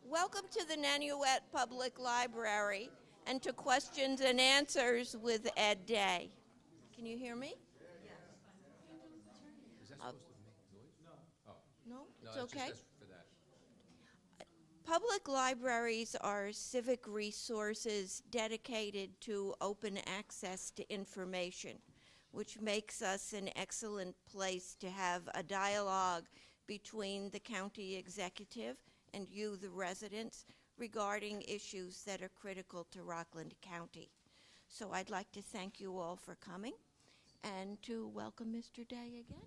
Welcome to the Nanuet Public Library and to Questions and Answers with Ed Day. Can you hear me? Is that supposed to make noise? No. Oh. No, No, it's okay. just for that. Public libraries are civic resources dedicated to open access to information, which makes us an excellent place to have a dialogue between the county executive and you, the residents, regarding issues that are critical to Rockland County. So I'd like to thank you all for coming and to welcome Mr. Day again.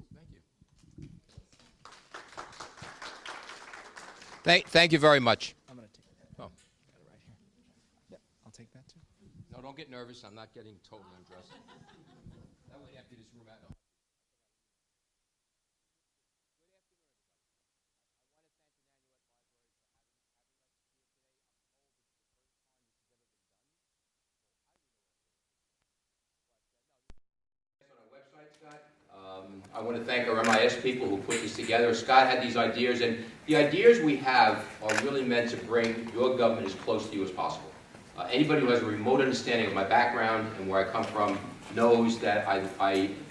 Thank you. Thank you very much. I'm going to take that. Oh. Got it right here. Yep, I'll take that too. No, don't get nervous. I'm not getting totally undressed. That would empty this room out. No. I want to thank our MIS people who put this together. Scott had these ideas, and the ideas we have are really meant to bring your government as close to you as possible. Anybody who has a remote understanding of my background and where I come from knows that I've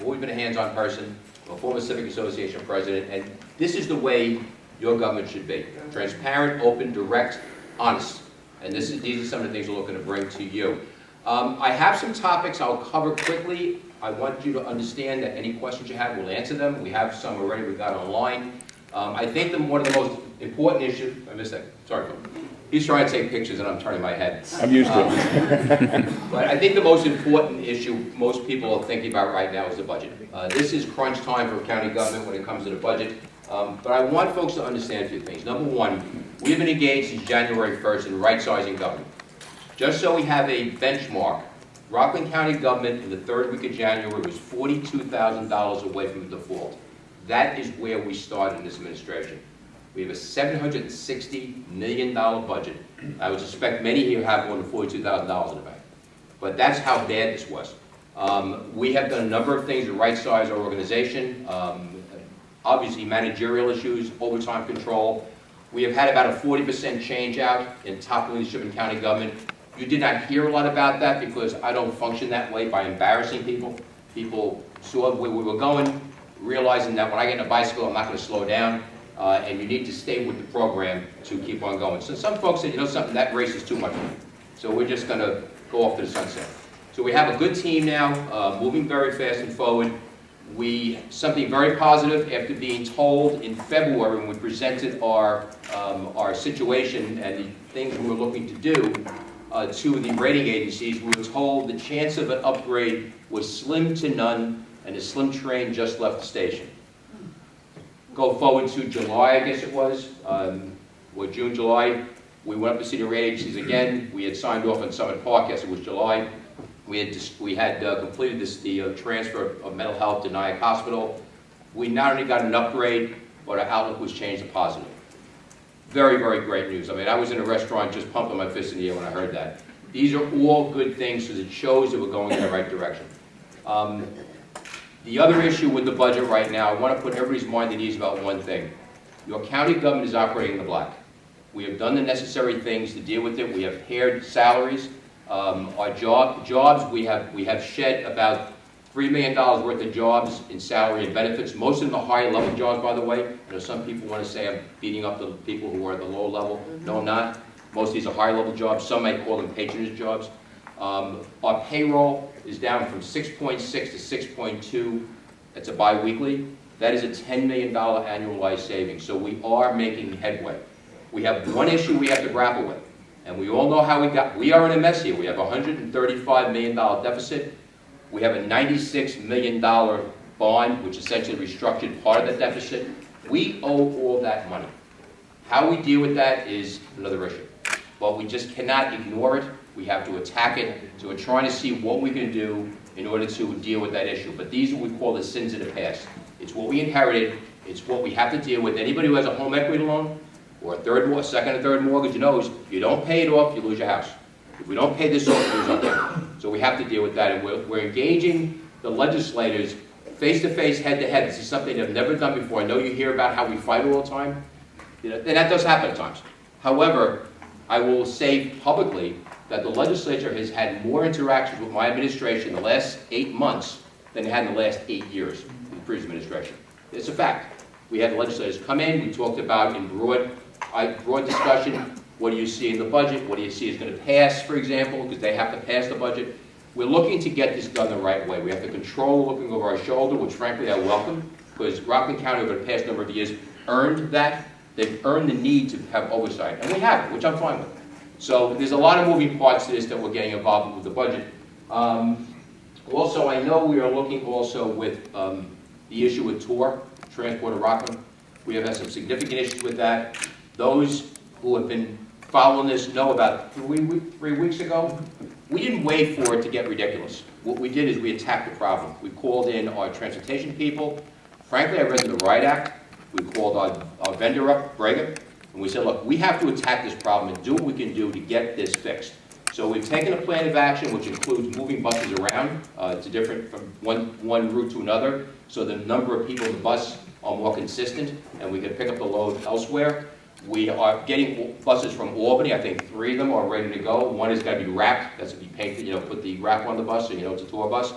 always been a hands-on person, I'm a former Civic Association president, and this is the way your government should be. Transparent, open, direct, honest. And these are some of the things we're looking to bring to you. I have some topics I'll cover quickly. I want you to understand that any questions you have, we'll answer them. We have some already we got online. I think one of the most important issues, I missed that, sorry, Phil. He's trying to take pictures and I'm turning my head. I'm used to it. But I think the most important issue most people are thinking about right now is the budget. This is crunch time for county government when it comes to the budget. But I want folks to understand a few things. Number one, we've been engaged since January 1st in right-sizing government. Just so we have a benchmark, Rockland County government in the third week of January was $42,000 away from default. That is where we started in this administration. We have a $760 million budget. I would suspect many here have more than $42,000 in the bank. But that's how bad this was. We have done a number of things to right-size our organization. Obviously managerial issues, overtime control. We have had about a 40% change out in top leadership in county government. You did not hear a lot about that because I don't function that way by embarrassing people. People saw where we were going, realizing that when I get in a bicycle, I'm not going to slow down, and you need to stay with the program to keep on going. So some folks said, you know something, that race is too much for me. So we're just going to go off to the sunset. So we have a good team now, moving very fast and forward. Something very positive after being told in February when we presented our situation and the things we were looking to do, to the rating agencies, we were told the chance of an upgrade was slim to none, and the slim train just left the station. Go forward to July, I guess it was, or June, July, we went up to see the rating agencies again. We had signed off on Summit Park, yes, it was July. We had completed the transfer of mental health to Nyack Hospital. We not only got an upgrade, but our outlook was changed to positive. Very, very great news. I mean, I was in a restaurant just pumping my fist in the air when I heard that. These are all good things because it shows that we're going in the right direction. The other issue with the budget right now, I want to put everybody's mind at ease about one thing. Your county government is operating in the black. We have done the necessary things to deal with it. We have pared salaries. Our jobs, we have shed about $3 million worth of jobs in salary and benefits. Most of them are higher level jobs, by the way. I know some people want to say I'm beating up the people who are at the lower level. No, I'm not. Most of these are higher level jobs. Some might call them patronage jobs. Our payroll is down from 6.6 to 6.2. That's a bi-weekly. That is a $10 million annualized savings. So we are making headway. We have one issue we have to grapple with. And we all know how we are in a mess here. We have a $135 million deficit. We have a $96 million bond, which essentially restructured part of the deficit. We owe all that money. How we deal with that is another issue. But we just cannot ignore it. We have to attack it. So we're trying to see what we can do in order to deal with that issue. But these are what we call the sins of the past. It's what we inherited. It's what we have to deal with. Anybody who has a home equity loan or a second or third mortgage knows if you don't pay it off, you lose your house. If we don't pay this off, we lose our debt. So we have to deal with that. And we're engaging the legislators face-to-face, head-to-head. This is something they've never done before. I know you hear about how we fight all the time. You know, and that does happen at times. However, I will say publicly that the legislature has had more interactions with my administration in the last 8 months than it had in the last 8 years, the previous administration. It's a fact. We had the legislators come in, we talked about in broad discussion, what do you see in the budget, what do you see is going to pass, for example, because they have to pass the budget. We're looking to get this done the right way. We have to control looking over our shoulder, which frankly I welcome, because Rockland County over the past number of years earned that. They've earned the need to have oversight, and we have it, which I'm fine with. So there's a lot of moving parts to this that we're getting involved with the budget. Also, I know we are looking also with the issue with TOR, Transport of Rockland. We have had some significant issues with that. Those who have been following this know about 3 weeks ago, we didn't wait for it to get ridiculous. What we did is we attacked the problem. We called in our transportation people. Frankly, I read the Riot Act. We called our vendor up, Brega, and we said, look, we have to attack this problem and do what we can do to get this fixed. So we've taken a plan of action, which includes moving buses around to different, from one route to another, so the number of people in the bus are more consistent, and we can pick up the load elsewhere. We are getting buses from Albany. I think 3 of them are ready to go. One has got to be wrapped. That's to be painted, put the wrap on the bus so you know it's a tour bus.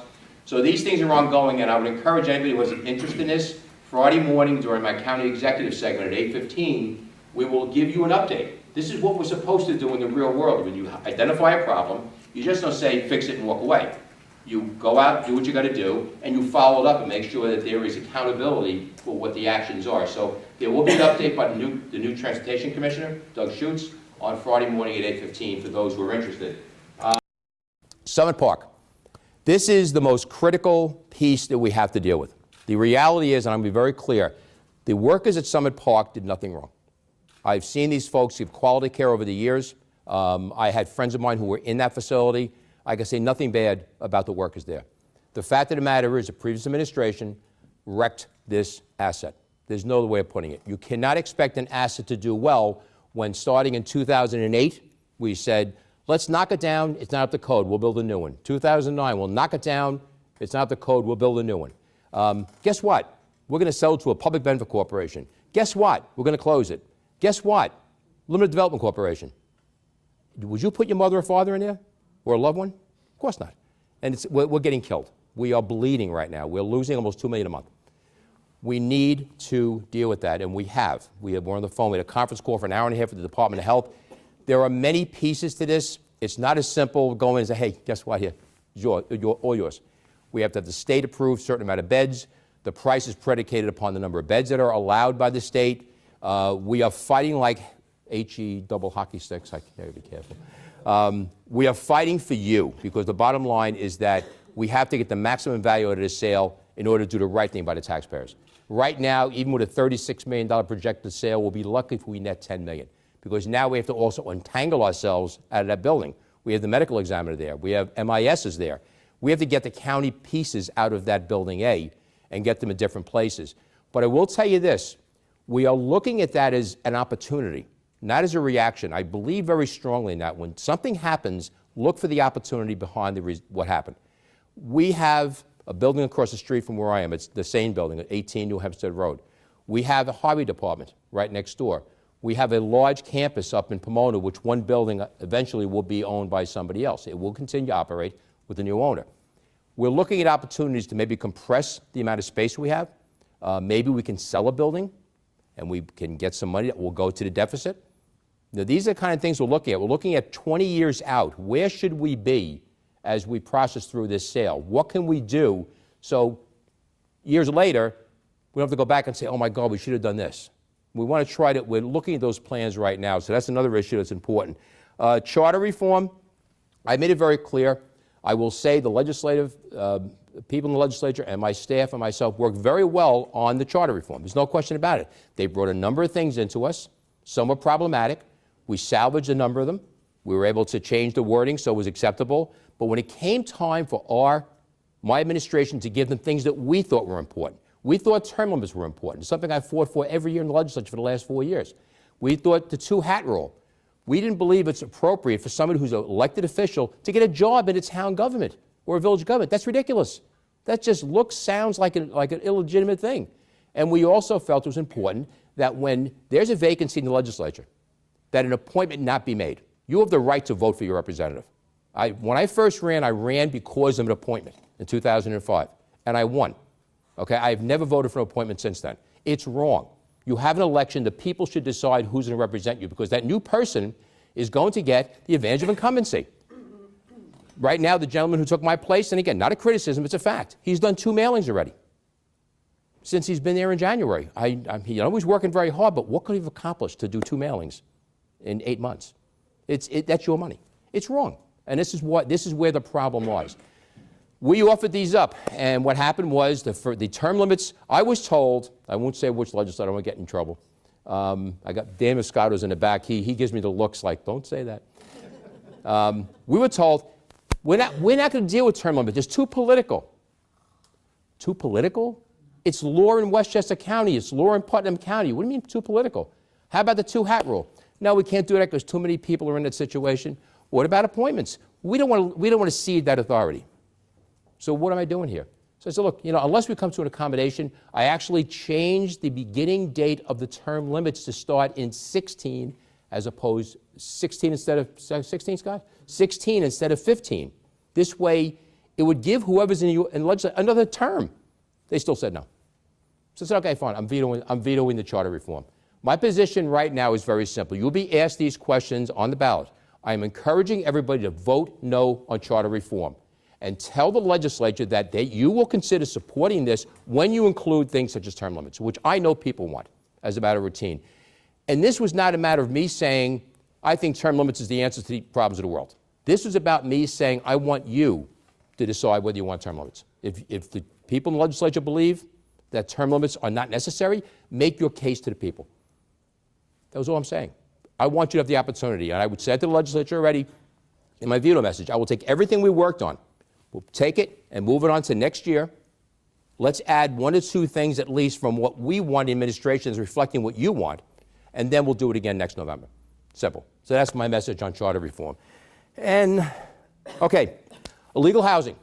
So these things are ongoing, and I would encourage anybody who has an interest in this, Friday morning during my county executive segment at 8:15, we will give you an update. This is what we're supposed to do in the real world. When you identify a problem, you just don't say, fix it and walk away. You go out, do what you got to do, and you follow it up and make sure that there is accountability for what the actions are. So there will be an update by the new Transportation Commissioner, Doug Schutz, on Friday morning at 8:15 for those who are interested. Summit Park. This is the most critical piece that we have to deal with. The reality is, and I'm going to be very clear, the workers at Summit Park did nothing wrong. I've seen these folks give quality care over the years. I had friends of mine who were in that facility. I can say nothing bad about the workers there. The fact of the matter is the previous administration wrecked this asset. There's no other way of putting it. You cannot expect an asset to do well when starting in 2008, we said, let's knock it down. It's not up to code. We'll build a new one. 2009, we'll knock it down. It's not up to code. We'll build a new one. Guess what? We're going to sell it to a public benefit corporation. Guess what? We're going to close it. Guess what? Limited Development Corporation. Would you put your mother or father in there? Or a loved one? Of course not. And we're getting killed. We are bleeding right now. We're losing almost $2 million a month. We need to deal with that, and we have. We're on the phone. We had a conference call for an hour and a half with the Department of Health. There are many pieces to this. It's not as simple going and say, hey, guess what here? It's all yours. We have to have the state approve a certain amount of beds. The price is predicated upon the number of beds that are allowed by the state. We are fighting like H-E double hockey sticks. I gotta be careful. We are fighting for you because the bottom line is that we have to get the maximum value out of this sale in order to do the right thing by the taxpayers. Right now, even with a $36 million projected sale, we'll be lucky if we net $10 million because now we have to also untangle ourselves out of that building. We have the medical examiner there. We have MISs there. We have to get the county pieces out of that building A and get them in different places. But I will tell you this, we are looking at that as an opportunity, not as a reaction. I believe very strongly in that. When something happens, look for the opportunity behind what happened. We have a building across the street from where I am. It's the same building at 18 New Hempstead Road. We have a highway department right next door. We have a large campus up in Pomona, which one building eventually will be owned by somebody else. It will continue to operate with the new owner. We're looking at opportunities to maybe compress the amount of space we have. Maybe we can sell a building and we can get some money that will go to the deficit. Now, these are the kind of things we're looking at. We're looking at 20 years out. Where should we be as we process through this sale? What can we do so years later, we don't have to go back and say, oh my God, we should have done this. We want to try to, we're looking at those plans right now, so that's another issue that's important. Charter reform, I made it very clear. I will say the legislative, people in the legislature and my staff and myself worked very well on the charter reform. There's no question about it. They brought a number of things into us. Some were problematic. We salvaged a number of them. We were able to change the wording so it was acceptable. But when it came time for my administration to give them things that we thought were important, we thought term limits were important. It's something I fought for every year in the legislature for the last 4 years. We thought the two-hat rule. We didn't believe it's appropriate for somebody who's an elected official to get a job in a town government or a village government. That's ridiculous. That just sounds like an illegitimate thing. And we also felt it was important that when there's a vacancy in the legislature, that an appointment not be made. You have the right to vote for your representative. When I first ran, I ran because of an appointment in 2005, and I won. Okay, I've never voted for an appointment since then. It's wrong. You have an election, the people should decide who's going to represent you, because that new person is going to get the advantage of incumbency. Right now, the gentleman who took my place, and again, not a criticism, it's a fact, he's done 2 mailings already since he's been there in January. He's working very hard, but what could he have accomplished to do 2 mailings in 8 months? That's your money. It's wrong. And this is where the problem lies. We offered these up, and what happened was for the term limits, I was told, I won't say which legislator, I don't want to get in trouble. I got Dan Moscato's in the back. He gives me the looks like, don't say that. We were told, we're not going to deal with term limits. It's too political. Too political? It's law in Westchester County. It's law in Putnam County. What do you mean too political? How about the 2-hat rule? No, we can't do that because too many people are in that situation. What about appointments? We don't want to cede that authority. So what am I doing here? So I said, look, unless we come to an accommodation, I actually changed the beginning date of the term limits to start in 16 as opposed 16 instead of 16, Scott? 16 instead of 15. This way, it would give whoever's in the legislature another term. They still said no. So I said, okay, fine, I'm vetoing the charter reform. My position right now is very simple. You'll be asked these questions on the ballot. I am encouraging everybody to vote no on charter reform and tell the legislature that you will consider supporting this when you include things such as term limits, which I know people want as a matter of routine. And this was not a matter of me saying, I think term limits is the answer to the problems of the world. This was about me saying, I want you to decide whether you want term limits. If the people in the legislature believe that term limits are not necessary, make your case to the people. That was all I'm saying. I want you to have the opportunity, and I would say to the legislature already in my veto message, I will take everything we worked on, we'll take it and move it on to next year. Let's add 1 or 2 things at least from what we want in administration is reflecting what you want, and then we'll do it again next November. Simple. So that's my message on charter reform. And, okay, illegal housing.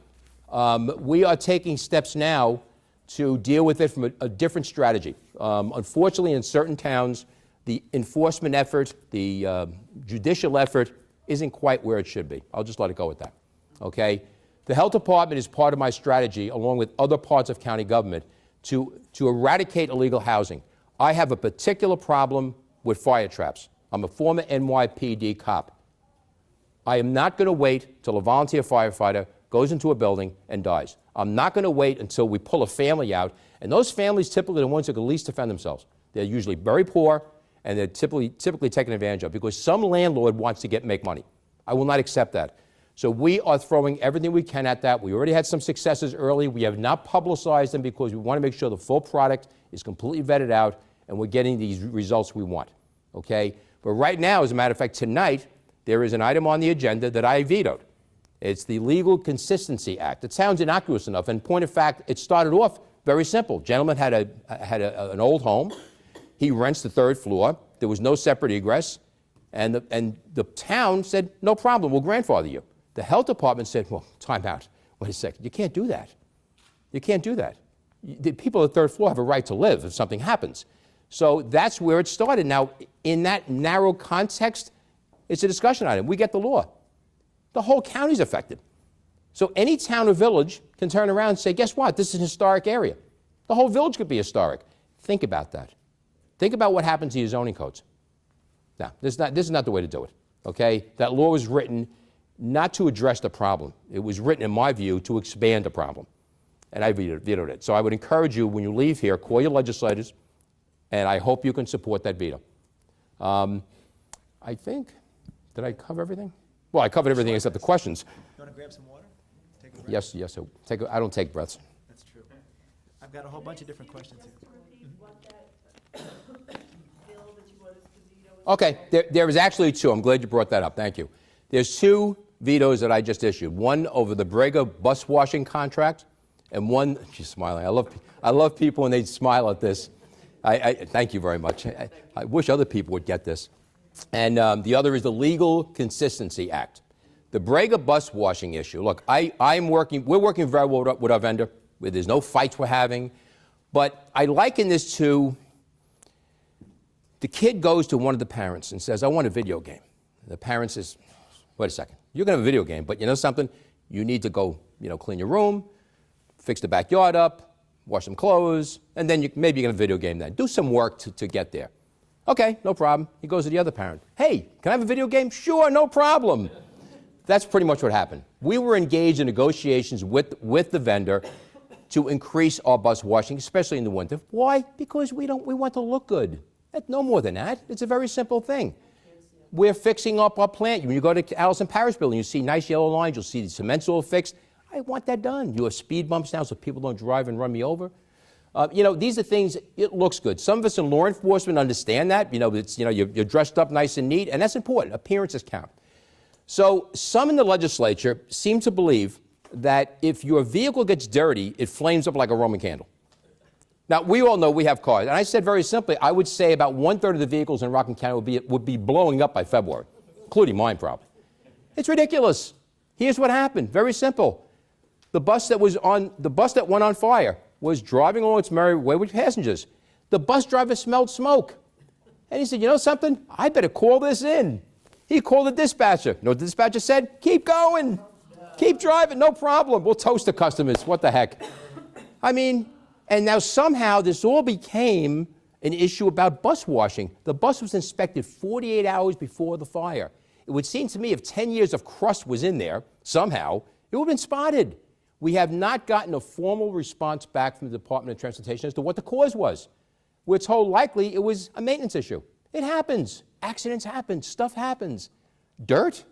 We are taking steps now to deal with it from a different strategy. Unfortunately, in certain towns, the enforcement effort, the judicial effort isn't quite where it should be. I'll just let it go with that, okay? The health department is part of my strategy, along with other parts of county government, to eradicate illegal housing. I have a particular problem with fire traps. I'm a former NYPD cop. I am not going to wait till a volunteer firefighter goes into a building and dies. I'm not going to wait until we pull a family out, and those families typically are the ones who can least defend themselves. They're usually very poor, and they're typically taken advantage of because some landlord wants to make money. I will not accept that. So we are throwing everything we can at that. We already had some successes early. We have not publicized them because we want to make sure the full product is completely vetted out and we're getting these results we want, okay? But right now, as a matter of fact, tonight, there is an item on the agenda that I vetoed. It's the Legal Consistency Act. It sounds innocuous enough, and point of fact, it started off very simple. Gentleman had an old home. He rents the 3rd floor. There was no separate egress, and the town said, no problem, we'll grandfather you. The health department said, well, time out. Wait a second, you can't do that. You can't do that. The people on the 3rd floor have a right to live if something happens. So that's where it started. Now, in that narrow context, it's a discussion item. We get the law. The whole county's affected. So any town or village can turn around and say, guess what? This is an historic area. The whole village could be historic. Think about that. Think about what happens to your zoning codes. Now, this is not the way to do it, okay? That law was written not to address the problem. It was written, in my view, to expand the problem. And I vetoed it. So I would encourage you, when you leave here, call your legislators, and I hope you can support that veto. I think, did I cover everything? Well, I covered everything except the questions. You want to grab some water? Take a breath? Yes, yes. I don't take breaths. That's true. I've got a whole bunch of different questions here. Okay, there is actually 2. I'm glad you brought that up. Thank you. There's 2 vetoes that I just issued. One over the Brega bus washing contract, and one, she's smiling. I love people when they smile at this. I thank you very much. I wish other people would get this. And the other is the Legal Consistency Act. The Brega bus washing issue. Look, we're working very well with our vendor. There's no fights we're having. But I liken this to The kid goes to one of the parents and says, I want a video game. The parent says, wait a second, you're going to have a video game, but you know something? You need to go, clean your room, fix the backyard up, wash some clothes, and then maybe you can have a video game then. Do some work to get there. Okay, no problem. He goes to the other parent. Hey, can I have a video game? Sure, no problem. That's pretty much what happened. We were engaged in negotiations with the vendor to increase our bus washing, especially in the winter. Why? Because we want to look good. No more than that. It's a very simple thing. We're fixing up our plant. When you go to Allison Parish Building, you see nice yellow lines, you'll see the cement's all fixed. I want that done. You have speed bumps now so people don't drive and run me over. These are things, it looks good. Some of us in law enforcement understand that. You're dressed up nice and neat, and that's important. Appearances count. So some in the legislature seem to believe that if your vehicle gets dirty, it flames up like a Roman candle. Now, we all know we have cars. And I said very simply, I would say about 1/3 of the vehicles in Rockland County would be blowing up by February, including mine probably. It's ridiculous. Here's what happened. Very simple. The bus that went on fire was driving along its merry way with passengers. The bus driver smelled smoke. And he said, you know something? I better call this in. He called the dispatcher. You know what the dispatcher said? Keep going. Keep driving. No problem. We'll toast the customers. What the heck? And now somehow this all became an issue about bus washing. The bus was inspected 48 hours before the fire. It would seem to me if 10 years of crust was in there, somehow, it would have been spotted. We have not gotten a formal response back from the Department of Transportation as to what the cause was. We're told likely it was a maintenance issue. It happens. Accidents happen. Stuff happens. Dirt?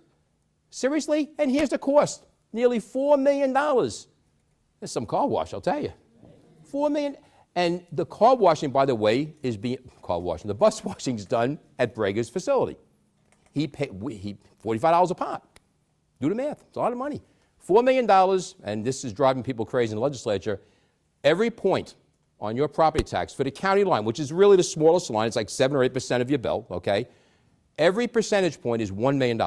Seriously? And here's the cost. Nearly $4 million. There's some car wash, I'll tell you. $4 million. And the car washing, by the way, the bus washing is done at Brager's facility. He paid $45 a pop. Do the math. It's a lot of money. $4 million, and this is driving people crazy in the legislature. Every point on your property tax for the county line, which is really the smallest line, it's like 7 or 8% of your bill, okay? Every percentage point is $1 million.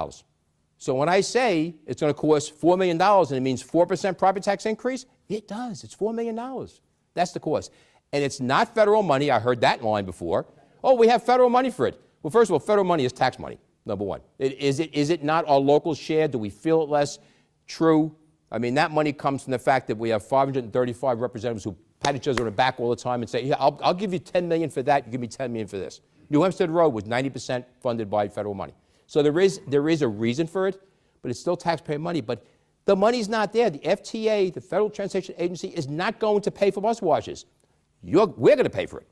So when I say it's going to cost $4 million and it means 4% property tax increase, it does. It's $4 million. That's the cost. And it's not federal money. I heard that line before. Oh, we have federal money for it. Well, first of all, federal money is tax money, number one. Is it not our local share? Do we feel it less? True. That money comes from the fact that we have 535 representatives who pat each other on the back all the time and say, yeah, I'll give you $10 million for that, you give me $10 million for this. New Hempstead Road was 90% funded by federal money. So there is a reason for it, but it's still taxpayer money. But the money's not there. The FTA, the Federal Transportation Agency, is not going to pay for bus washes. We're going to pay for it.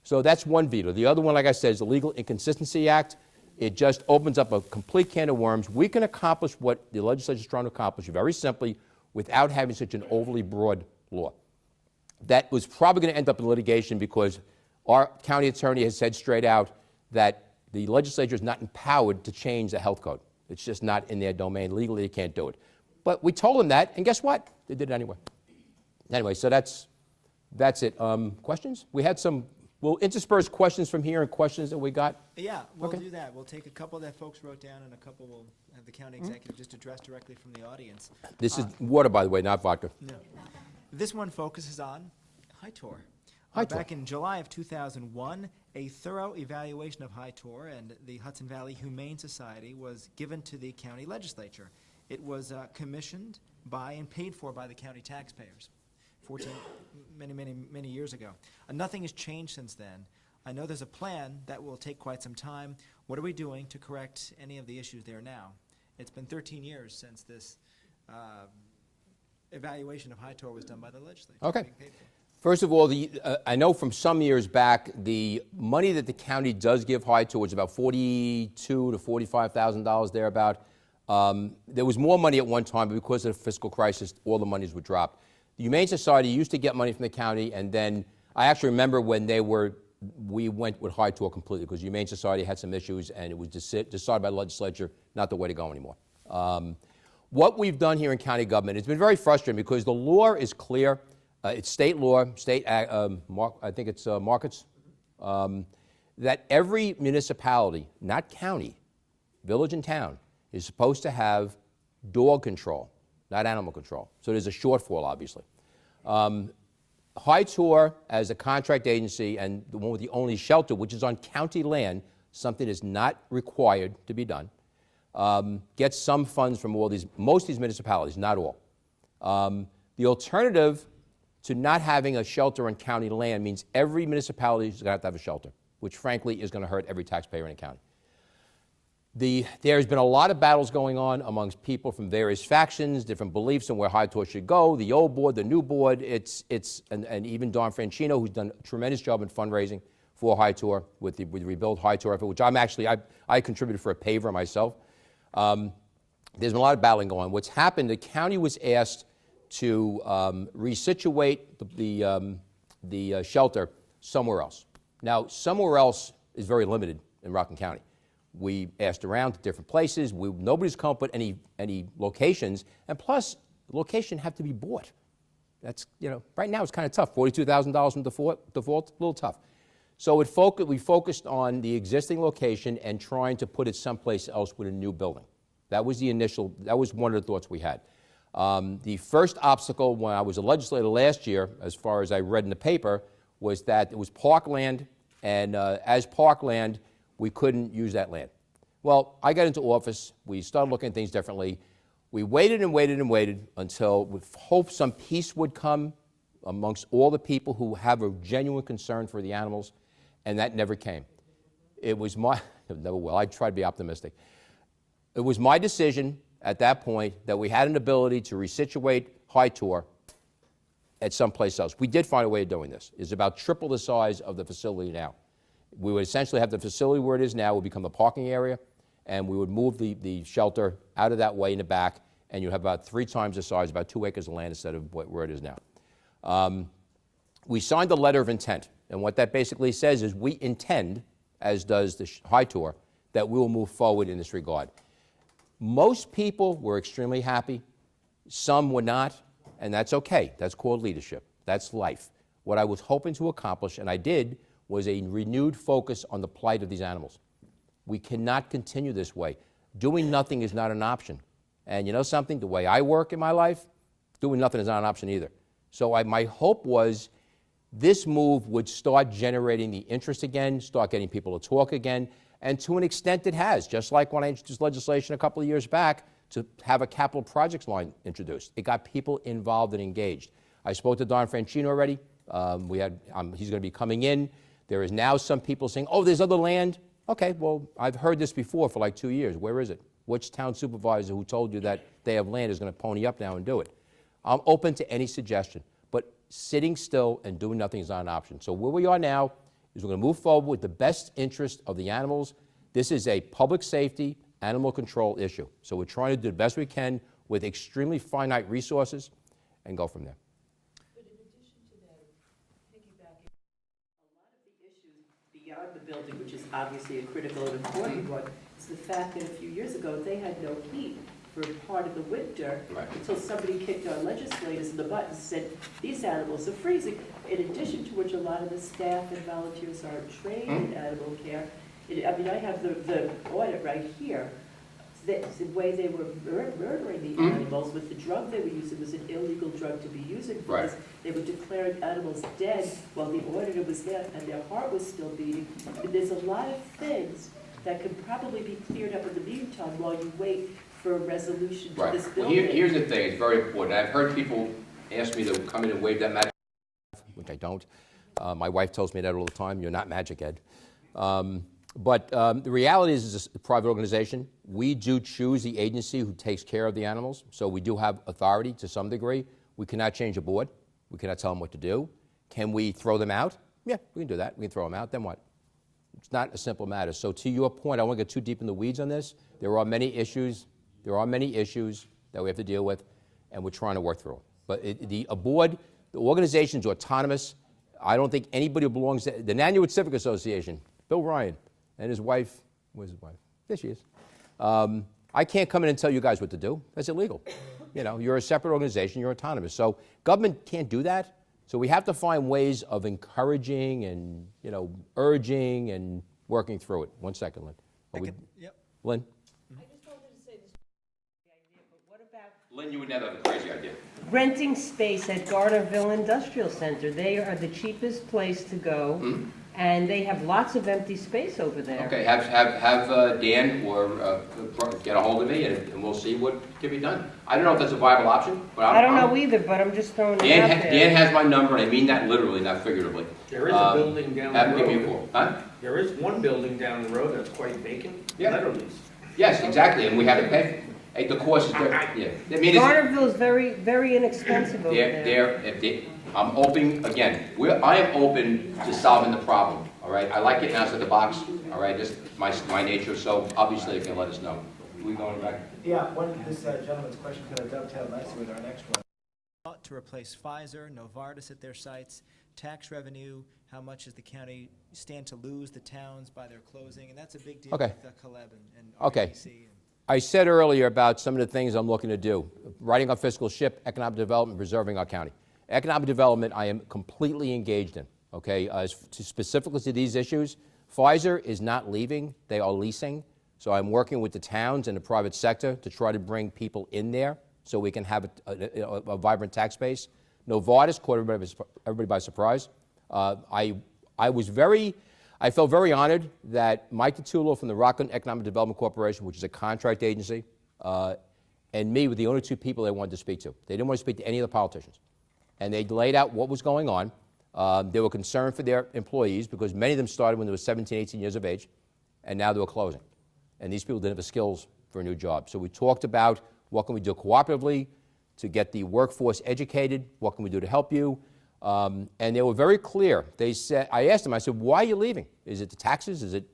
So that's one veto. The other one, like I said, is the Legal Inconsistency Act. It just opens up a complete can of worms. We can accomplish what the legislature is trying to accomplish very simply without having such an overly broad law. That was probably going to end up in litigation because our county attorney has said straight out that the legislature is not empowered to change the health code. It's just not in their domain. Legally, they can't do it. But we told them that, and guess what? They did it anyway. Anyway, so that's it. Questions? We had some. We'll intersperse questions from here and questions that we got. Yeah, we'll Okay. do that. We'll take a couple that folks wrote down and a couple we'll have the county executive just address directly from the audience. This is water, by the way, not vodka. No. This one focuses on High-Tor. High-Tor. Back in July of 2001, a thorough evaluation of High-Tor and the Hudson Valley Humane Society was given to the county legislature. It was commissioned by and paid for by the county taxpayers. Many years ago. Nothing has changed since then. I know there's a plan that will take quite some time. What are we doing to correct any of the issues there now? It's been 13 years since this evaluation of High-Tor was done by the legislature. Okay. Being paid for. First of all, I know from some years back, the money that the county does give High-Tor is about $42,000 to $45,000 thereabout. There was more money at one time, but because of the fiscal crisis, all the monies were dropped. The Humane Society used to get money from the county, and then I actually remember when we went with High-Tor completely because the Humane Society had some issues, and it was decided by the legislature not the way to go anymore. What we've done here in county government, it's been very frustrating because the law is clear. It's state law, I think it's markets, that every municipality, not county, village and town, is supposed to have dog control, not animal control. So there's a shortfall, obviously. High Tour, as a contract agency and the one with the only shelter, which is on county land, something that's not required to be done, gets some funds from most of these municipalities, not all. The alternative to not having a shelter on county land means every municipality is going to have a shelter, which frankly is going to hurt every taxpayer in the county. There's been a lot of battles going on amongst people from various factions, different beliefs on where High Tour should go, the old board, the new board, and even Don Franchino, who's done a tremendous job in fundraising for High Tour with the Rebuild High Tour effort, which I contributed for a paver myself. There's been a lot of battling going on. What's happened, the county was asked to resituate the shelter somewhere else. Now, somewhere else is very limited in Rockland County. We asked around to different places. Nobody's come up with any locations, and plus, location have to be bought. That's, right now it's kind of tough. $42,000 from default, a little tough. So we focused on the existing location and trying to put it someplace else with a new building. That was one of the thoughts we had. The first obstacle when I was a legislator last year, as far as I read in the paper, was that it was parkland, and as parkland, we couldn't use that land. Well, I got into office. We started looking at things differently. We waited and waited and waited until, with hope, some peace would come amongst all the people who have a genuine concern for the animals, and that never came. It never will. I try to be optimistic. It was my decision at that point that we had an ability to resituate High Tour at someplace else. We did find a way of doing this. It's about triple the size of the facility now. We would essentially have the facility where it is now would become a parking area, and we would move the shelter out of that way in the back, and you'd have about 3 times the size, about 2 acres of land instead of where it is now. We signed a letter of intent, and what that basically says is we intend, as does the High Tour, that we will move forward in this regard. Most people were extremely happy. Some were not, and that's okay. That's called leadership. That's life. What I was hoping to accomplish, and I did, was a renewed focus on the plight of these animals. We cannot continue this way. Doing nothing is not an option. And you know something? The way I work in my life, doing nothing is not an option either. So my hope was this move would start generating the interest again, start getting people to talk again, and to an extent it has, just like when I introduced legislation a couple of years back to have a capital projects line introduced. It got people involved and engaged. I spoke to Don Franchino already. He's going to be coming in. There is now some people saying, oh, there's other land. Okay, well, I've heard this before for like 2 years. Where is it? Which town supervisor who told you that they have land is going to pony up now and do it? I'm open to any suggestion, but sitting still and doing nothing is not an option. So where we are now is we're going to move forward with the best interest of the animals. This is a public safety, animal control issue. So we're trying to do the best we can with extremely finite resources and go from there. But in addition to that, piggybacking, a lot of the issues beyond the building, which is obviously a critical and important one, is the fact that a few years ago, they had no heat for part of the winter until somebody kicked our legislators in the butt and said, these animals are freezing. In addition to which, a lot of the staff and volunteers are trained in animal care. I have the audit right here. The way they were murdering the animals with the drug they were using was an illegal drug to be using for this. They were declaring animals dead while the auditor was there and their heart was still beating. And there's a lot of things that can probably be cleared up in the meantime while you wait for a resolution to this building. Well, here's the thing, it's very important. I've heard people ask me to come in and wave that magic, which I don't. My wife tells me that all the time, you're not Magic Ed. But the reality is it's a private organization. We do choose the agency who takes care of the animals, so we do have authority to some degree. We cannot change a board. We cannot tell them what to do. Can we throw them out? Yeah, we can do that. We can throw them out, then what? It's not a simple matter. So to your point, I won't get too deep in the weeds on this. There are many issues that we have to deal with, and we're trying to work through them. But a board, the organization's autonomous. I don't think anybody who belongs to the Nanuet Civic Association, Bill Ryan, and his wife, where's his wife? There she is. I can't come in and tell you guys what to do. That's illegal. You're a separate organization, you're autonomous. So government can't do that. So we have to find ways of encouraging and, urging and working through it. 1 second, Lynn. Yep. Lynn? I just wanted to say this idea, but what about Lynn, you would never have a crazy idea. renting space at Garnerville Industrial Center. They are the cheapest place to go, and they have lots of empty space over there. Okay, have Dan or get a hold of me, and we'll see what can be done. I don't know if that's a viable option, but I don't know either, but I'm just throwing it out there. Dan has my number, and I mean that literally, not figuratively. There is a building down the road. Have him give me a call. Huh? There is one building down the road that's quite vacant, Yeah. literally. Yes, exactly, and we have to pay. Hey, the cost is different, yeah. I mean, it's, Garnerville's very, very inexpensive over there. I'm open, again, I am open to solving the problem, all right? I like getting outside the box, all right? This is my nature, so obviously you can let us know. We going back? Yeah, this gentleman's question kind of dovetailed nicely with our next one. To replace Pfizer, Novartis at their sites, tax revenue, how much does the county stand to lose, the towns by their closing, and that's a big deal Okay. with Caleb and Okay. RBC. I said earlier about some of the things I'm looking to do. Writing our fiscal ship, economic development, preserving our county. Economic development, I am completely engaged in, okay? Specifically to these issues, Pfizer is not leaving, they are leasing. So I'm working with the towns and the private sector to try to bring people in there so we can have a vibrant tax base. Novartis caught everybody by surprise. I felt very honored that Mike Titulo from the Rockland Economic Development Corporation, which is a contract agency, and me were the only two people they wanted to speak to. They didn't want to speak to any of the politicians. And they laid out what was going on. They were concerned for their employees because many of them started when they were 17, 18 years of age, and now they were closing. And these people didn't have the skills for a new job. So we talked about what can we do cooperatively to get the workforce educated, what can we do to help you. And they were very clear. They said, I asked them, I said, why are you leaving? Is it the taxes? Is it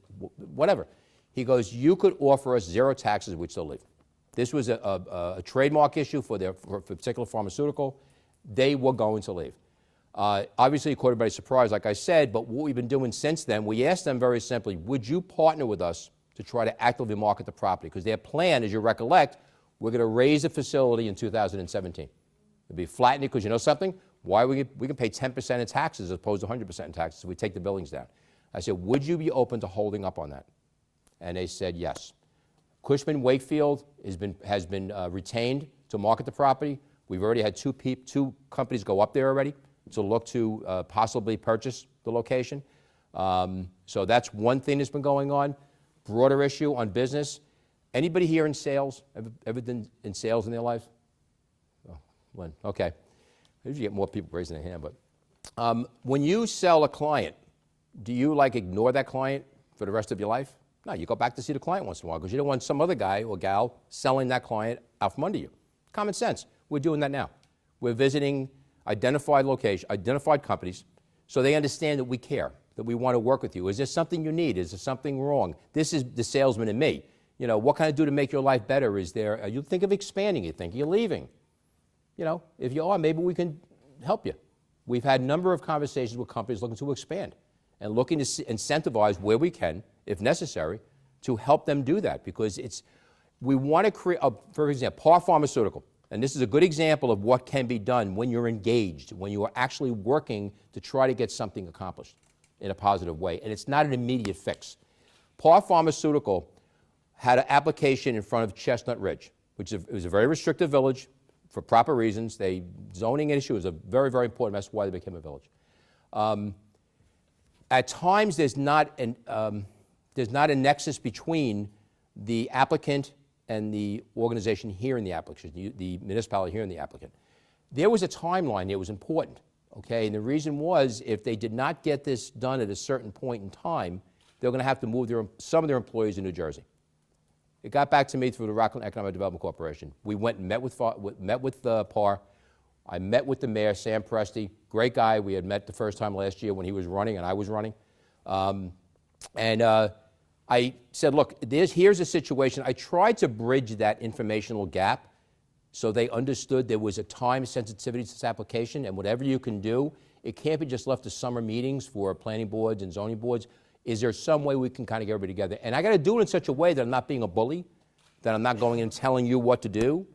whatever? He goes, you could offer us zero taxes, we'd still leave. This was a trademark issue for a particular pharmaceutical. They were going to leave. Obviously, it caught everybody surprised, like I said, but what we've been doing since then, we asked them very simply, would you partner with us to try to actively market the property? Because their plan, as you recollect, we're going to raise the facility in 2017. It'll be flattened because you know something? Why we can pay 10% in taxes as opposed to 100% in taxes if we take the buildings down. I said, would you be open to holding up on that? And they said yes. Cushman Wakefield has been retained to market the property. We've already had two companies go up there already to look to possibly purchase the location. So that's one thing that's been going on. Broader issue on business. Anybody here in sales? Ever been in sales in their life? Oh, Lynn, okay. I usually get more people raising their hand, but when you sell a client, do you ignore that client for the rest of your life? No, you go back to see the client once in a while because you don't want some other guy or gal selling that client out from under you. Common sense. We're doing that now. We're visiting identified companies so they understand that we care, that we want to work with you. Is there something you need? Is there something wrong? This is the salesman in me. What can I do to make your life better? Are you think of expanding? You think you're leaving? If you are, maybe we can help you. We've had a number of conversations with companies looking to expand and looking to incentivize where we can, if necessary, to help them do that because we want to create, for example, Par Pharmaceutical. And this is a good example of what can be done when you're engaged, when you are actually working to try to get something accomplished in a positive way. And it's not an immediate fix. Par Pharmaceutical had an application in front of Chestnut Ridge, which was a very restrictive village for proper reasons. Zoning issue is a very, very important. That's why they became a village. At times, there's not a nexus between the applicant and the organization here in the application, the municipality here in the applicant. There was a timeline that was important, okay? And the reason was if they did not get this done at a certain point in time, they're going to have to move some of their employees to New Jersey. It got back to me through the Rockland Economic Development Corporation. We went and met with PAR. I met with the mayor, Sam Presti, great guy. We had met the first time last year when he was running and I was running. I said, look, here's a situation. I tried to bridge that informational gap so they understood there was a time sensitivity to this application, and whatever you can do, it can't be just left to summer meetings for planning boards and zoning boards. Is there some way we can kind of get everybody together? And I got to do it in such a way that I'm not being a bully, that I'm not going in and telling you what to do.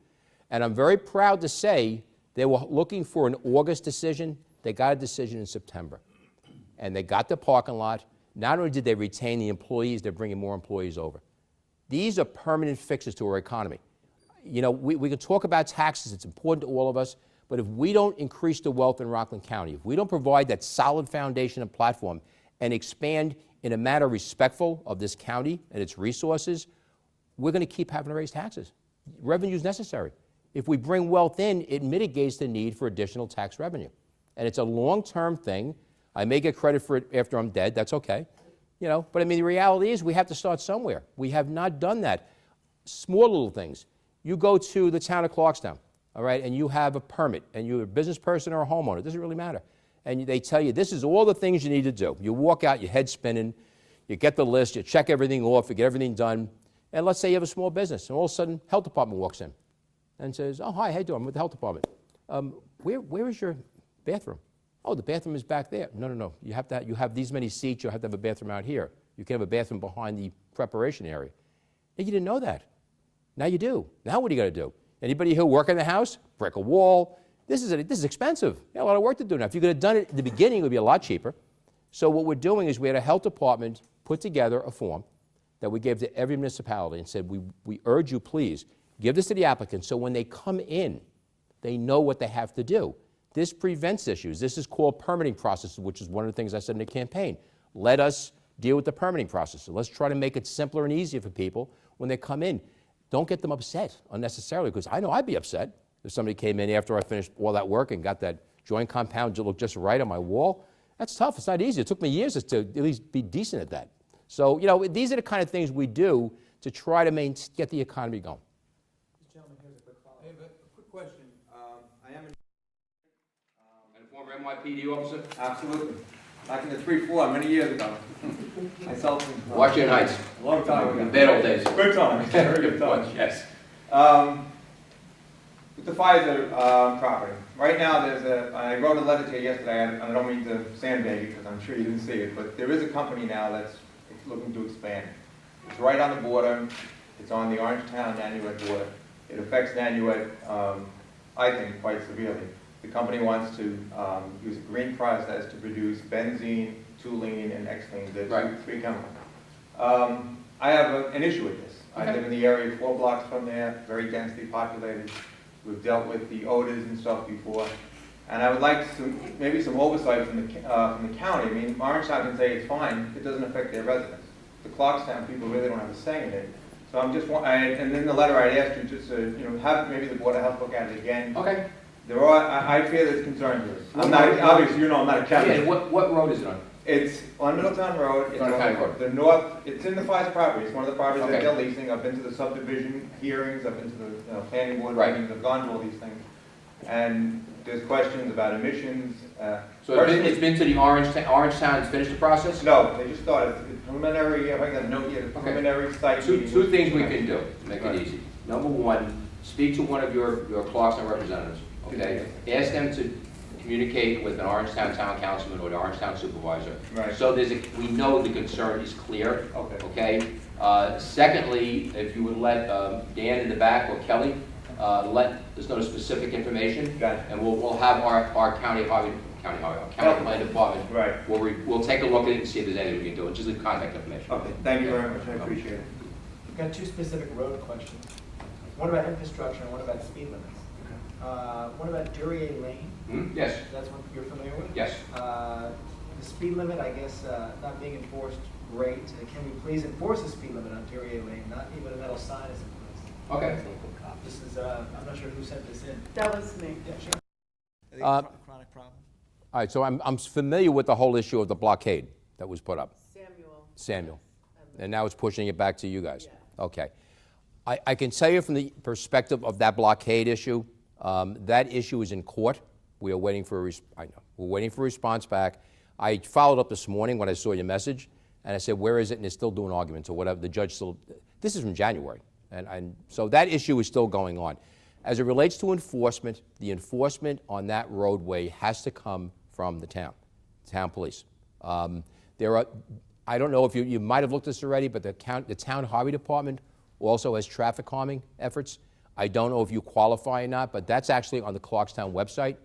And I'm very proud to say they were looking for an August decision. They got a decision in September. And they got the parking lot. Not only did they retain the employees, they're bringing more employees over. These are permanent fixes to our economy. You know, we can talk about taxes, it's important to all of us, but if we don't increase the wealth in Rockland County, if we don't provide that solid foundation and platform and expand in a manner respectful of this county and its resources, we're going to keep having to raise taxes. Revenue is necessary. If we bring wealth in, it mitigates the need for additional tax revenue. And it's a long-term thing. I may get credit for it after I'm dead, that's okay. You know, but I mean, the reality is we have to start somewhere. We have not done that. Small little things. You go to the town of Clarkstown, all right, and you have a permit, and you're a business person or a homeowner, it doesn't really matter. And they tell you, this is all the things you need to do. You walk out, your head spinning, you get the list, you check everything off, you get everything done, and let's say you have a small business, and all of a sudden, health department walks in and says, oh, hi, how you doing? I'm with the health department. Where is your bathroom? Oh, the bathroom is back there. No. You have these many seats, you have to have a bathroom out here. You can have a bathroom behind the preparation area. And you didn't know that. Now you do. Now what are you going to do? Anybody who work in the house, brick a wall. This is expensive. You got a lot of work to do now. If you could have done it at the beginning, it would be a lot cheaper. So what we're doing is we had a health department put together a form that we gave to every municipality and said, we urge you, please, give this to the applicants so when they come in, they know what they have to do. This prevents issues. This is called permitting process, which is one of the things I said in the campaign. Let us deal with the permitting process. So let's try to make it simpler and easier for people when they come in. Don't get them upset unnecessarily, because I know I'd be upset if somebody came in after I finished all that work and got that joint compound to look just right on my wall. That's tough. It's not easy. It took me years to at least be decent at that. So, you know, these are the kind of things we do to try to get the economy going. Gentlemen, here's a quick follow-up. I have a quick question. I am And a former NYPD officer? absolutely back in the 3-4 many years ago. Myself and Washington Heights. a long time ago. Bad old days. Good times. Very good times. Yes. With the Pfizer property, right now I wrote a letter to you yesterday, and I don't mean to sandbag you because I'm sure you didn't see it, but there is a company now that's looking to expand. It's right on the border. It's on the Orangetown-Nanuet border. It affects Nanuet, I think, quite severely. The company wants to use a green process to produce benzene, toluene, and xylene, the Right. three chemicals. I have an issue with this. I Okay. live in the area 4 blocks from there, very densely populated. We've dealt with the odors and stuff before. And I would like maybe some oversight from the county. I mean, Orangetown can say it's fine, it doesn't affect their residents. The Clarkstown people really don't have a say in it. So I'm just, and in the letter I asked you just to, have maybe the Board of Health look at it again. Okay. There are, I fear there's concerns here. I'm not, obviously, I'm not a Yeah, chemist. what road is it on? It's on Middletown Road. It's on County Road. The north, it's in the Pfizer property. It's one of the properties that Okay. they're leasing. I've been to the subdivision hearings, I've been to the planning board Right. meetings, I've gone to all these things. And there's questions about emissions. So it's been to the Orangetown, it's finished the process? No, they just started. It's preliminary, if I got a note here, preliminary site. Two meeting. things we can do to make Right. it easy. Number one, speak to one of your Clarkstown representatives, okay? Ask them to communicate with an Orangetown town councilman or the Orangetown supervisor. Right. So we know the concern is clear, Okay. okay? Secondly, if you would let Dan in the back or Kelly, let us know the specific information. Got it. And we'll have our county plan department. Right. We'll take a look at it and see if there's anything we can do. Just leave contact information. Okay, thank you very much. I appreciate it. We've got two specific road questions. One about infrastructure and one about speed limits. One about Duryea Lane, Yes, that's one you're familiar with? yes. The speed limit, I guess, not being enforced, great. Can we please enforce the speed limit on Duryea Lane? Not even a metal sign is in place. Okay. This is, I'm not sure who sent this in. That was me. Yeah, sure. I think Uh, it's a chronic problem. All right, so I'm familiar with the whole issue of the blockade that was put up, Samuel. And now it's pushing it back to you guys. Okay. I can tell you from the perspective of that blockade issue, that issue is in court. We are waiting for we're waiting for a response back. I followed up this morning when I saw your message, and I said, where is it? And they're still doing arguments or whatever. The judge still, this is from January. And so that issue is still going on. As it relates to enforcement, the enforcement on that roadway has to come from the town police. There are, I don't know if you might have looked at this already, but the town highway department also has traffic calming efforts. I don't know if you qualify or not, but that's actually on the Clarkstown website.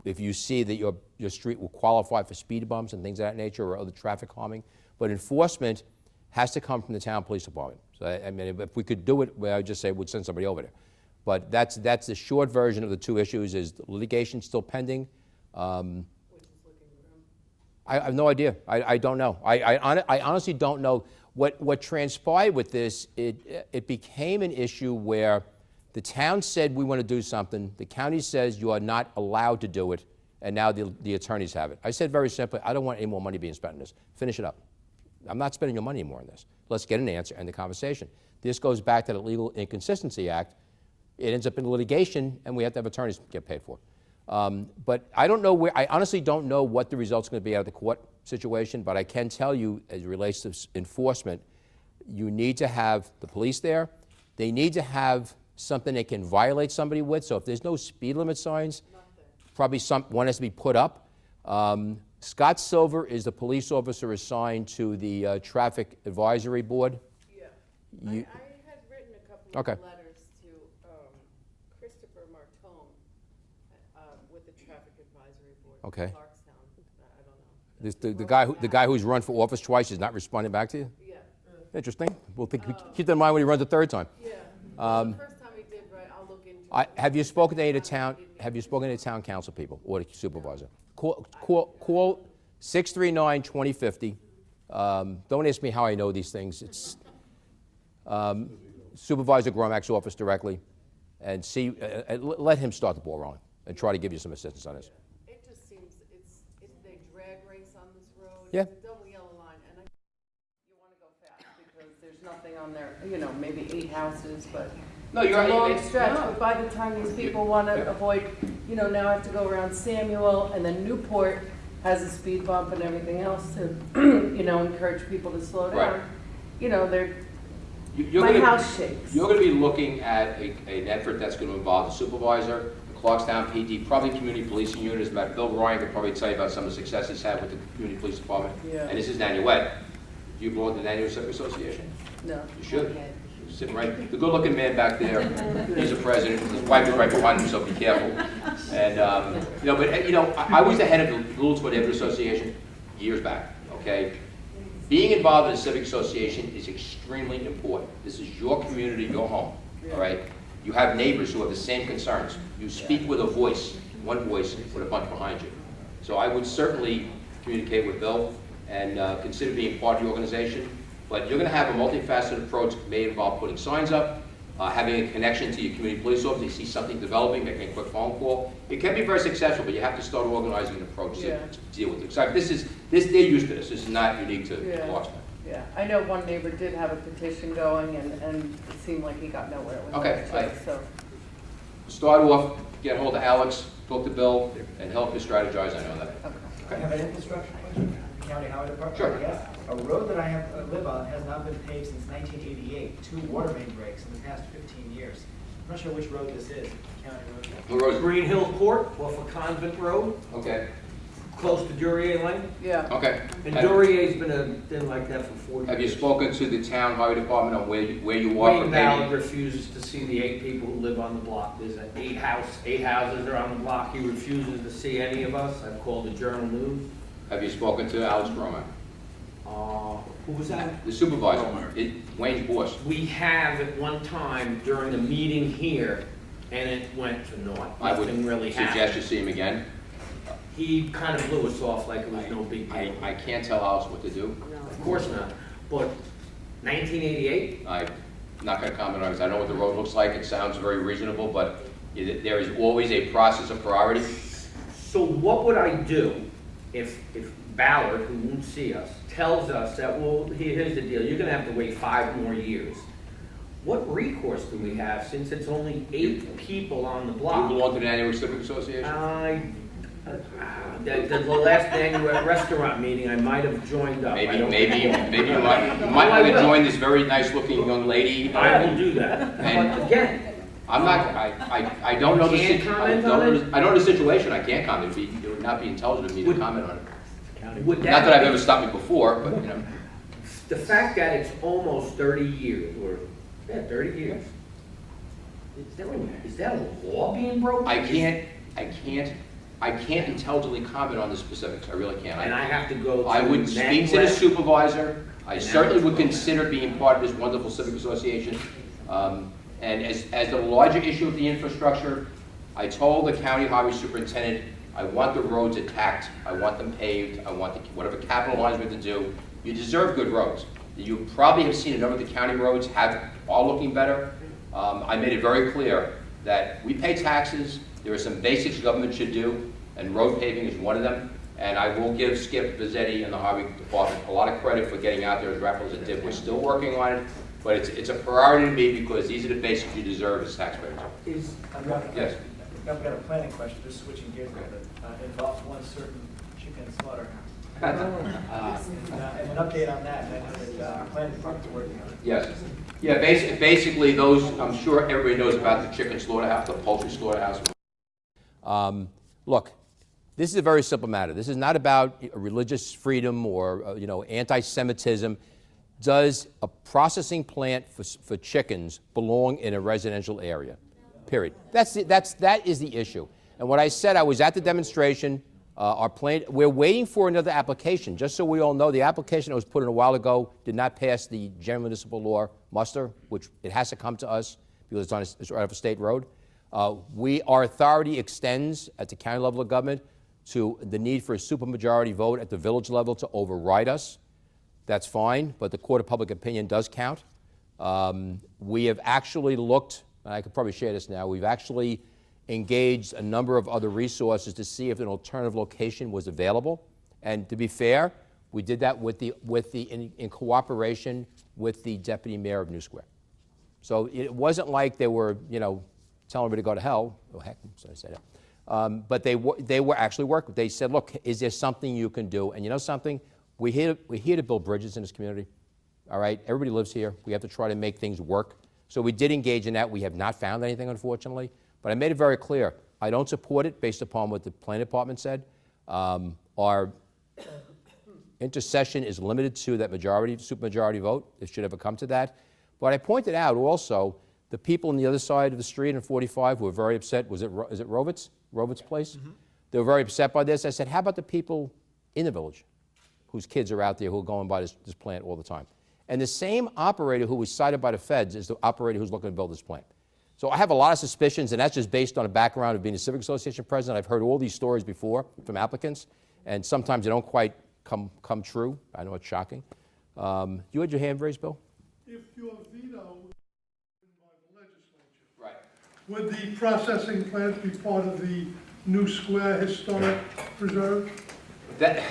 If you see that your street will qualify for speed bumps and things of that nature or other traffic calming, but enforcement has to come from the town police department. So I mean, if we could do it, well, I would just say we'd send somebody over there. But that's the short version of the two issues, is litigation still pending. I have no idea. I don't know. I honestly don't know. What transpired with this, it became an issue where the town said we want to do something, the county says you are not allowed to do it, and now the attorneys have it. I said very simply, I don't want any more money being spent on this. Finish it up. I'm not spending your money anymore on this. Let's get an answer and the conversation. This goes back to the Legal Inconsistency Act. It ends up in litigation, and we have to have attorneys get paid for it. But I don't know I honestly don't know what the result's going to be out of the court situation, but I can tell you, as it relates to enforcement, you need to have the police there. They need to have something they can violate somebody with. So if there's no speed limit signs, probably one has to be put up. Scott Silver is the police officer assigned to the Traffic Advisory Board. Yeah. You- I had written a couple Okay. of letters to Christopher Martone with the Traffic Advisory Board. in Okay. Clarkstown. I don't know. The guy who's run for office twice is not responding back to you? Yeah, Interesting. We'll keep that in mind when he runs the third time. yeah. The first time he did, right, I'll look into it. Have you spoken to any of the town? Have you spoken to the town council people or the supervisor? Call 639-2050. Don't ask me how I know these things. It's Supervisor Gromack's office directly, and see. Let him start the ball rolling and try to give you some assistance on this. It just seems, they drag race on this road. Yeah. It's a double yellow line, and you want to go fast because there's nothing on there, maybe 8 houses, but No, it's you're a long right. stretch. But by the time these people want to avoid, now I have to go around Samuel, and then Newport has a speed bump and everything else to, encourage people to slow Right. down. They're, You're my gonna- house shakes. You're going to be looking at an effort that's going to involve the supervisor, the Clarkstown PD, probably community policing units. Bill Ryan could probably tell you about some of the success he's had with the community police department. Yeah. And this is Nanuet. Do you belong to the Nanuet Civic Association? No. You should. Sitting right, the good-looking man back there, he's the president. His wife is right behind him, so be careful. And I was the head of the Littleton Neighborhood Association years back. Okay. Being involved in a civic association is extremely important. This is your community, your home, all right? You have neighbors who have the same concerns. You speak with a voice, one voice with a bunch behind you. So I would certainly communicate with Bill and consider being part of the organization. But you're going to have a multifaceted approach. It may involve putting signs up, having a connection to your community police officer. You see something developing, making a quick phone call. It can be very successful, but you have to start organizing an approach to deal with it. So they're used to this. This is not unique to Clarkstown. Yeah, I know one neighbor did have a petition going, and it seemed like he got nowhere with Okay, it, so. Start off, get hold of Alex, talk to Bill, and help you strategize. I know that. I have an infrastructure question, County Highway Department. Sure. Yes. A road that I live on has not been paved since 1988, 2 water main breaks in the past 15 years. I'm not sure which road this is, county road. Who wrote it? Green Hill Court off of Convent Road, Okay, close to Duryea Lane. Yeah, okay. And Duryea's been like that for 40 years. Have you spoken to the town highway department on where you are for Wayne Ballard paving? refuses to see the 8 people who live on the block. There's 8 houses are on the block. He refuses to see any of us. I've called the Journal News. Have you spoken to Alex Gromack? Who was that? The supervisor, Wayne's boss. We have at one time during the meeting here, and it went to naught. I would Nothing really suggest happened. you see him again. He kind of blew us off like it was no big deal. I can't tell Alex what to do. Of course not. But 1988, I'm not going to comment on it, 'cause I know what the road looks like. It sounds very reasonable, but there is always a process of priority. so what would I do if Ballard, who won't see us, tells us that, well, here's the deal, you're gonna have to wait 5 more years? What recourse do we have since it's only 8 people on the Do you block? belong to the Nanuet Civic Association? The last annual restaurant meeting, I might have joined up. I Maybe don't- you might want to join this very nice-looking young lady. I will do that. And- But again, I'm not, I don't know the You can't comment on it? I know the situation, I can't comment. It would not be intelligent of me to comment on it. would Not that I've be- ever stopped me before, but, The fact that it's almost 30 years, or, 30 years. Is that a law being broken? I can't intelligently comment on the specifics, I really can't. And I have to go to. I would speak to the Nanuet. supervisor. I And certainly would Nanuet. consider being part of this wonderful civic association. And as the larger issue of the infrastructure, I told the county highway superintendent, I want the roads attacked, I want them paved, I want whatever capital lines we have to do. You deserve good roads. You probably have seen a number of the county roads are looking better. I made it very clear that we pay taxes, there are some basics government should do, and road paving is one of them. And I will give Skip Bizzetti and the highway department a lot of credit for getting out there as rapidly as it did. We're still working on it, but it's a priority to me because these are the basics you deserve as taxpayers. Yes. I've got a planning question, just switching gears a little bit. It involves one certain chicken slaughterhouse. And an update on that, and our planning department's working on it. Yes. Yeah, basically those, I'm sure everybody knows about the chicken slaughterhouse, the poultry slaughterhouse. Look, this is a very simple matter. This is not about religious freedom or anti-Semitism. Does a processing plant for chickens belong in a residential area? Period. That is the issue. And what I said, I was at the demonstration. We're waiting for another application. Just so we all know, the application that was put in a while ago did not pass the general municipal law muster, which it has to come to us because it's right off a state road. Our authority extends at the county level of government to the need for a supermajority vote at the village level to override us. That's fine, but the court of public opinion does count. We have actually looked, and I could probably share this now, we've actually engaged a number of other resources to see if an alternative location was available. And to be fair, we did that in cooperation with the deputy mayor of New Square. So it wasn't like they were, telling me to go to hell. Oh, heck, sorry I said that. But they were actually working. They said, look, is there something you can do? And you know something? We're here to build bridges in this community. All right? Everybody lives here. We have to try to make things work. So we did engage in that. We have not found anything, unfortunately. But I made it very clear. I don't support it based upon what the planning department said. Our intercession is limited to that supermajority vote. It should ever come to that. But I pointed out also the people on the other side of the street in 45 were very upset. Is it Rovitz? Rovitz Place? Mm-hmm. They were very upset by this. I said, how about the people in the village whose kids are out there who are going by this plant all the time? And the same operator who was cited by the feds is the operator who's looking to build this plant. So I have a lot of suspicions, and that's just based on a background of being a civic association president. I've heard all these stories before from applicants, and sometimes they don't quite come true. I know it's shocking. You had your hand raised, Bill? If your veto was by the legislature, right, would the processing plant be part of the New Square Historic Preserve? That's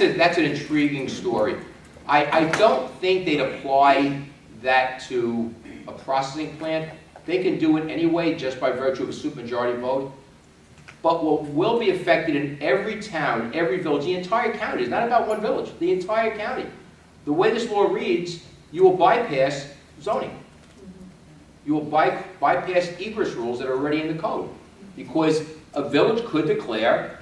an intriguing story. I don't think they'd apply that to a processing plant. They can do it anyway just by virtue of a supermajority vote. But what will be affected in every town, every village, the entire county, it's not about one village, the entire county. The way this law reads, you will bypass zoning. You will bypass egress rules that are already in the code. Because a village could declare,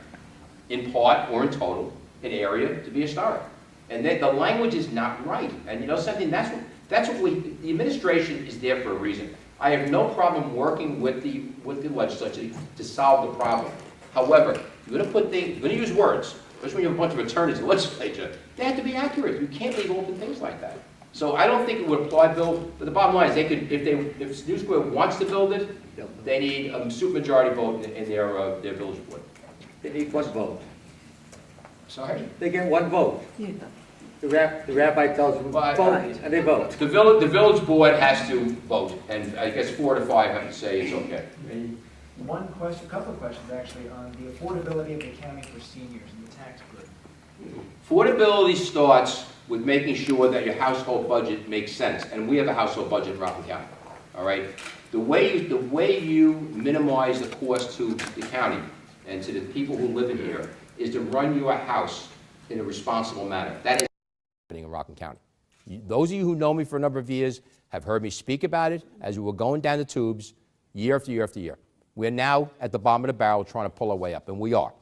in part or in total, an area to be historic. And the language is not right. And you know something, that's what the administration is there for a reason. I have no problem working with the legislature to solve the problem. However, you're going to use words, especially when you have a bunch of attorneys in the legislature. They have to be accurate. You can't leave open things like that. So I don't think it would apply, Bill. But the bottom line is, they could, if New Square wants to build it, they need a supermajority vote in their village board. They need one vote. Sorry. They get one vote. Yeah. The rabbi tells them, Well, vote, and they vote. The village board has to vote, and I guess 4 to 5 have to say it's okay. One question, a couple of questions actually, on the affordability of the county for seniors and the tax burden. Affordability starts with making sure that your household budget makes sense, and we have a household budget in Rockland County. All right. The way you minimize the cost to the county and to the people who live in here is to run your house in a responsible manner. That is happening in Rockland County. Those of you who know me for a number of years have heard me speak about it as we were going down the tubes year after year after year. We're now at the bottom of the barrel trying to pull our way up, and we are.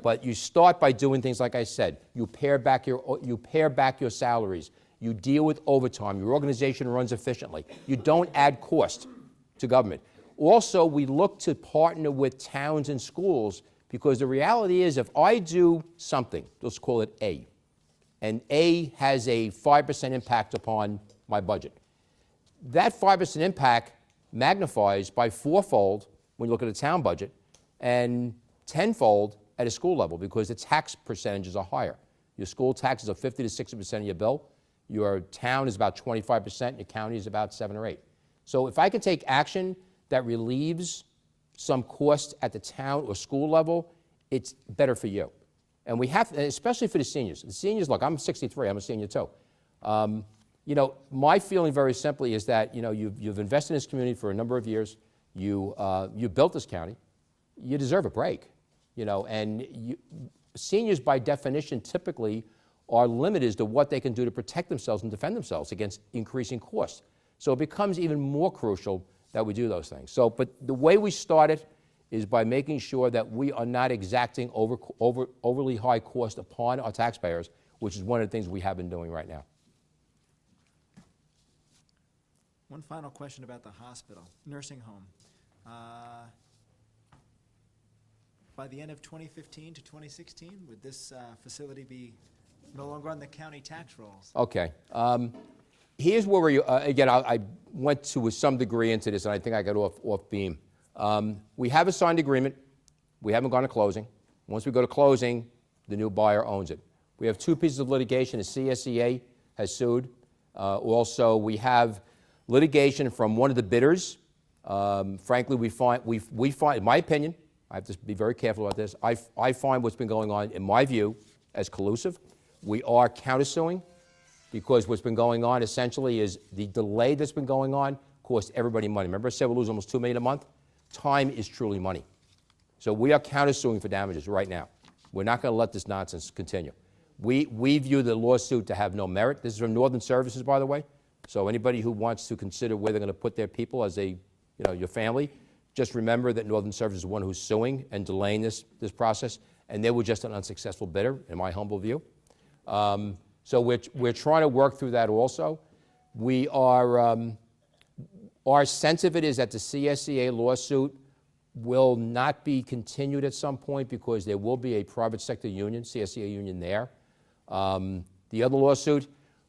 But you start by doing things like I said. You pare back your salaries. You deal with overtime. Your organization runs efficiently. You don't add cost to government. Also, we look to partner with towns and schools, because the reality is, if I do something, let's call it A, and A has a 5% impact upon my budget, that 5% impact magnifies by fourfold when you look at a town budget and tenfold at a school level because the tax percentages are higher. Your school taxes are 50 to 60% of your bill. Your town is about 25%. Your county is about 7 or 8. So if I can take action that relieves some cost at the town or school level, it's better for you. And we have, especially for the seniors. The seniors, look, I'm 63, I'm a senior too. You know, my feeling very simply is that, you know, you've invested in this community for a number of years. You built this county. You deserve a break, you know, and seniors by definition typically are limited as to what they can do to protect themselves and defend themselves against increasing costs. So it becomes even more crucial that we do those things. So, but the way we started is by making sure that we are not exacting overly high cost upon our taxpayers, which is one of the things we have been doing right now. One final question about the hospital, nursing home. By the end of 2015 to 2016, would this facility be no longer on the county tax rolls? Okay. Here's where we, again, I went to some degree into this, and I think I got off beam. We have a signed agreement. We haven't gone to closing. Once we go to closing, the new buyer owns it. We have 2 pieces of litigation. The CSEA has sued. Also, we have litigation from one of the bidders. Frankly, we find, in my opinion, I have to be very careful about this, I find what's been going on, in my view, as collusive. We are countersuing because what's been going on essentially is the delay that's been going on costs everybody money. Remember I said we'll lose almost $2 million a month? Time is truly money. So we are countersuing for damages right now. We're not going to let this nonsense continue. We view the lawsuit to have no merit. This is from Northern Services, by the way. So anybody who wants to consider where they're going to put their people as your family, just remember that Northern Services is the one who's suing and delaying this process, and they were just an unsuccessful bidder, in my humble view. So we're trying to work through that also. We are, our sense of it is that the CSEA lawsuit will not be continued at some point because there will be a private sector union, CSEA union there. The other lawsuit,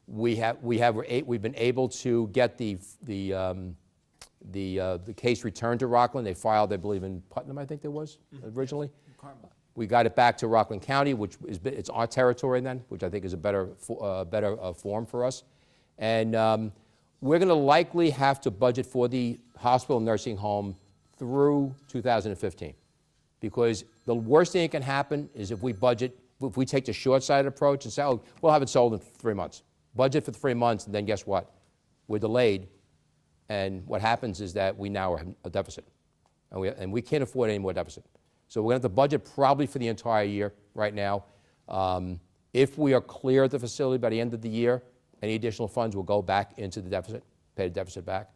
we've been able to get the case returned to Rockland. They filed, I believe, in Putnam, I think there was originally. We got it back to Rockland County, which is it's our territory then, which I think is a better form for us. And we're going to likely have to budget for the hospital nursing home through 2015, because the worst thing that can happen is if we take the short-sighted approach and say, oh, we'll have it sold in 3 months. Budget for 3 months, and then guess what? We're delayed, and what happens is that we now have a deficit, and we can't afford any more deficit. So we're going to have to budget probably for the entire year right now. If we are clear at the facility by the end of the year, any additional funds will go back into the deficit, pay the deficit back,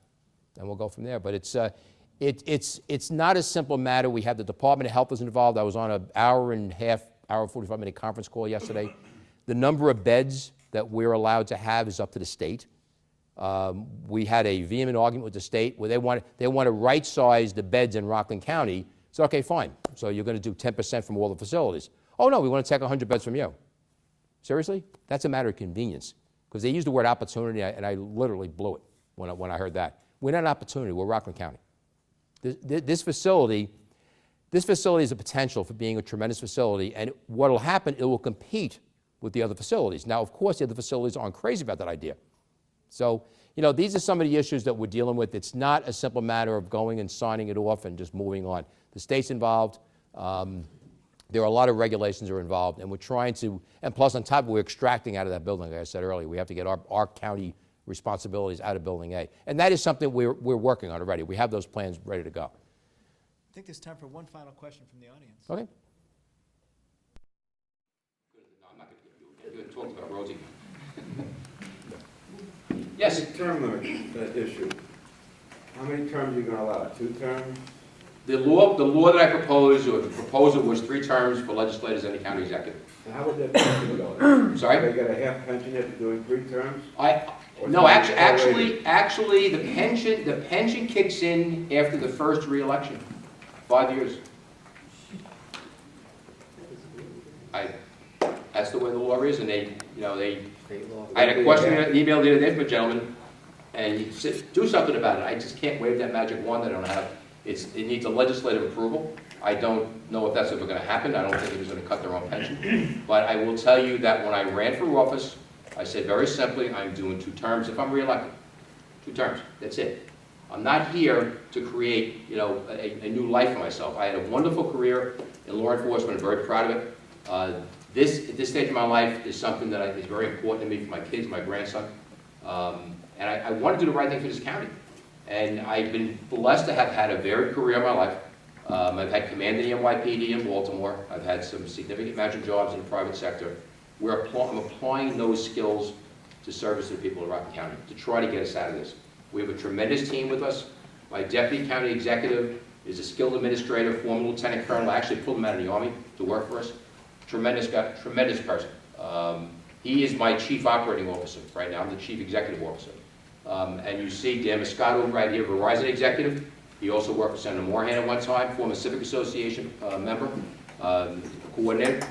and we'll go from there. But it's not a simple matter. We have the Department of Health is involved. I was on an hour and a half, 45-minute conference call yesterday. The number of beds that we're allowed to have is up to the state. We had a vehement argument with the state where they want to right-size the beds in Rockland County. So, okay, fine. So you're going to do 10% from all the facilities. Oh, no, we want to take 100 beds from you. Seriously? That's a matter of convenience. Because they used the word opportunity, and I literally blew it when I heard that. We're not an opportunity. We're Rockland County. This facility is a potential for being a tremendous facility, and what will happen, it will compete with the other facilities. Now, of course, the other facilities aren't crazy about that idea. So, these are some of the issues that we're dealing with. It's not a simple matter of going and signing it off and just moving on. The state's involved. There are a lot of regulations that are involved, and we're trying to, and plus on top of it, we're extracting out of that building, like I said earlier. We have to get our county responsibilities out of Building A. And that is something we're working on already. We have those plans ready to go. I think there's time for one final question from the audience. Okay. No, I'm not going to talk about Rosie. Yes? The term limit issue. How many terms are you going to allow? 2 terms? The law that I proposed, or the proposal was 3 terms for legislators and the county executive. So how would that pension go? Sorry? They get a half pension after doing 3 terms? No, actually, the pension kicks in after the first re-election, 5 years. That's the way the law is, and I had a question, an email the other day from a gentleman, and you do something about it. I just can't wave that magic wand. I don't have. It needs a legislative approval. I don't know if that's ever going to happen. I don't think it's going to cut their own pension. But I will tell you that when I ran for office, I said very simply, I'm doing 2 terms if I'm reelected. 2 terms. That's it. I'm not here to create, a new life for myself. I had a wonderful career in law enforcement. I'm very proud of it. At this stage of my life is something that is very important to me for my kids, my grandson. And I want to do the right thing for this county. And I've been blessed to have had a varied career in my life. I've had command in the NYPD in Baltimore. I've had some significant management jobs in the private sector. I'm applying those skills to service the people of Rockland County to try to get us out of this. We have a tremendous team with us. My deputy county executive is a skilled administrator, former lieutenant colonel. I actually pulled him out of the Army to work for us. Tremendous guy, tremendous person. He is my chief operating officer right now. I'm the chief executive officer. And you see Dan Moscato right here, Verizon executive. He also worked for Senator Moorhan at one time, former Civic Association member, coordinator.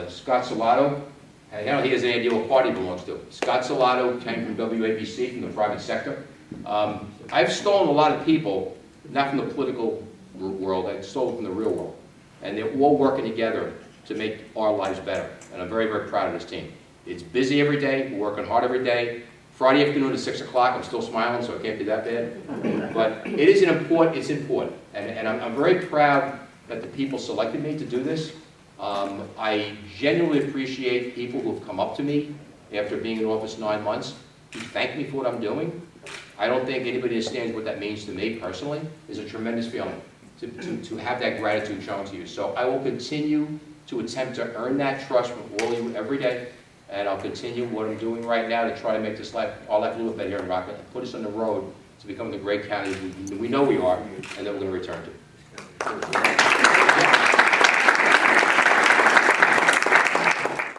Scott Salato, he has an idea what party he belongs to. Scott Salato came from WABC, from the private sector. I've stolen a lot of people, not from the political world, I stole from the real world. And they're all working together to make our lives better. And I'm very, very proud of this team. It's busy every day, we're working hard every day. Friday afternoon at 6 o'clock, I'm still smiling, so it can't be that bad. But it is it's important. And I'm very proud that the people selected me to do this. I genuinely appreciate people who have come up to me after being in office 9 months to thank me for what I'm doing. I don't think anybody understands what that means to me personally. It's a tremendous feeling to have that gratitude shown to you. So I will continue to attempt to earn that trust from all of you every day. And I'll continue what I'm doing right now to try to make this our life a little bit here in Rockland and put us on the road to become the great county we know we are and that we're going to return to.